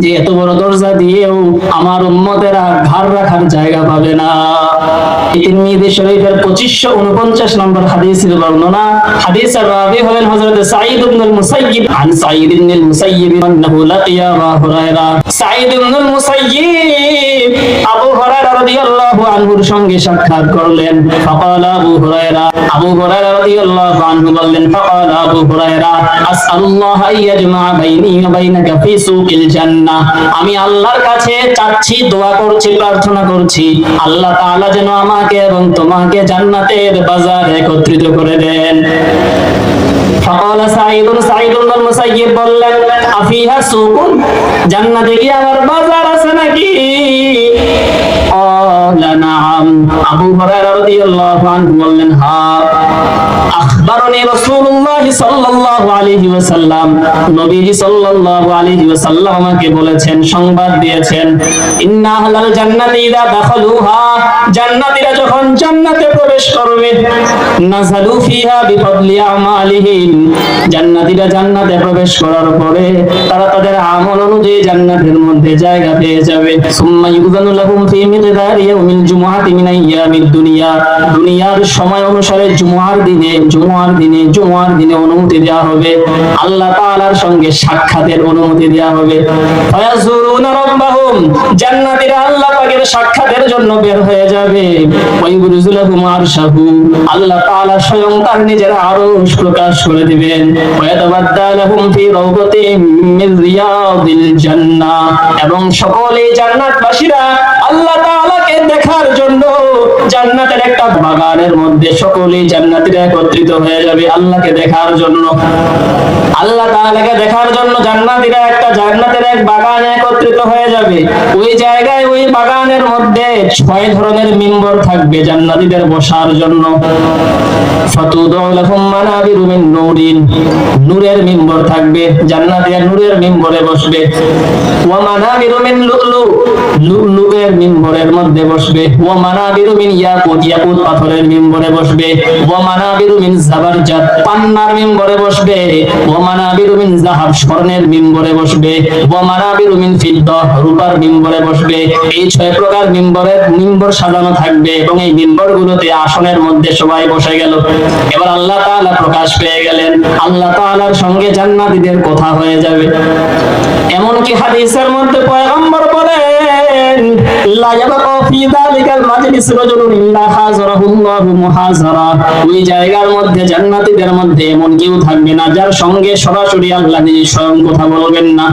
যে এত বড় দরজা দিয়েও আমার উম্মতেরা ঘাড় রাখার জায়গা পাবে না। তিরমিজি শরীফের 2549 নম্বর হাদিসের বর্ণনা। হাদিসের রাবি হলেন হযরত সাঈদ ইবনুল মুসাইয়িব। আন সাঈদ ইবনুল মুসাইয়িব আন্নাহু লাকিয়া আবু হুরায়রা। সাঈদ ইবনুল মুসাইয়িব আবু হুরায়রা রাদিয়াল্লাহু আনহুর সঙ্গে সাক্ষাৎ করলেন। ফাকালা আবু হুরায়রা, আবু হুরায়রা রাদিয়াল্লাহু আনহু বললেন, ফাকালা আবু হুরায়রা আসআলুল্লাহ আইয়াজমা বাইনি ওয়া বাইনাকা ফি সুকিল জান্নাহ। আমি আল্লাহর কাছে চাচ্ছি, দোয়া করছি, প্রার্থনা করছি, আল্লাহ তাআলা যেন আমাকে এবং তোমাকে জান্নাতের বাজারে একত্রিত করে দেন। ফাকালা সাঈদুন, সাঈদ ইবনুল মুসাইয়িব বললেন, আফিহা সুকুন, জান্নাতে কি আবার বাজার আছে নাকি? ক্বালা নাআম, আবু হুরায়রা রাদিয়াল্লাহু আনহু বললেন, হ্যাঁ। আখবারনি রাসূলুল্লাহ সাল্লাল্লাহু আলাইহি ওয়াসাল্লাম, নবীজি সাল্লাল্লাহু আলাইহি ওয়াসাল্লাম আমাকে বলেছেন, সংবাদ দিয়েছেন, ইন্না আহলাল জান্নাতি ইযা দাখালুহা, জান্নাতীরা যখন জান্নাতে প্রবেশ করবে, নাযালু ফিহা বিফadli আমালিহিম, জান্নাতীরা জান্নাতে প্রবেশ করার পরে তারা তাদের আমল অনুযায়ী জান্নাতের মধ্যে জায়গা পেয়ে যাবে। সুম্মা ইউযানু লাহুম ফি মিকদারি ইয়াউমিল জুমআতি মিন আইয়ামিদ দুনিয়া, দুনিয়ার সময় অনুসারে জুমআর দিনে অনুমতি দেওয়া হবে, আল্লাহ তাআলার সঙ্গে সাক্ষাতের অনুমতি দেওয়া হবে। ফায়াজুরুনা রাব্বাহুম, জান্নাতীরা আল্লাহ পাকের সাক্ষাতের জন্য বের হয়ে যাবে। ওয়াইবরুজু লাহুম আরশাহু, আল্লাহ তাআলা স্বয়ং তার নিজের আরশ প্রকাশ করে দিবেন। ওয়ায়াতাবাদ্দা লাহুম ফি রাওদাতিন মিন রিয়াদিল জান্নাহ, এবং সকলে জান্নাতবাসীরা আল্লাহ তাআলাকে দেখার জন্য জান্নাতের একটা বাগানের মধ্যে সকলেই জান্নাতীরা একত্রিত হয়ে যাবে আল্লাহকে দেখার জন্য। আল্লাহ তাআলাকে দেখার জন্য জান্নাতীরা একটা জান্নাতের এক বাগানে একত্রিত হয়ে যাবে। ওই জায়গায়, ওই বাগানের মধ্যে 6 ধরনের মিম্বর থাকবে জান্নাতীদের বসার জন্য। ফাতুদউ লাহুম মানাবিরু মিন নূরিন, নূরের মিম্বর থাকবে, জান্নাতীরা নূরের মিম্বরে বসবে। ওয়া মানাবিরু মিন লুলু, লুলুয়ের মিম্বরের মধ্যে বসবে। ওয়া মানাবিরু মিন ইয়াকুত, ইয়াকুত পাথরের মিম্বরে বসবে। ওয়া মানাবিরু মিন জাবারজাত, পান্নার মিম্বরে বসবে। ওয়া মানাবিরু মিন যাহাব, স্বর্ণের মিম্বরে বসবে। ওয়া মানাবিরু মিন ফিদ্দা, রূপার মিম্বরে বসবে। এই 6 প্রকার মিম্বর সাজানো থাকবে এবং এই মিম্বরগুলোতে আসনের মধ্যে সবাই বসে গেল। এবার আল্লাহ তাআলা প্রকাশ পেয়ে গেলেন, আল্লাহ তাআলার সঙ্গে জান্নাতীদের কথা হয়ে যাবে। এমনকি হাদিসের মধ্যে পয়গম্বর বলেন, লা ইয়াবকা ফি যালিকাল মাজলিস রাজুলুন ইল্লা হাযারাহুল্লাহু মুহাযারা, ওই জায়গার মধ্যে জান্নাতীদের মধ্যে এমন কেউ থাকবে না যার সঙ্গে সরাসরি আল্লাহ নিজে স্বয়ং কথা বলবেন না।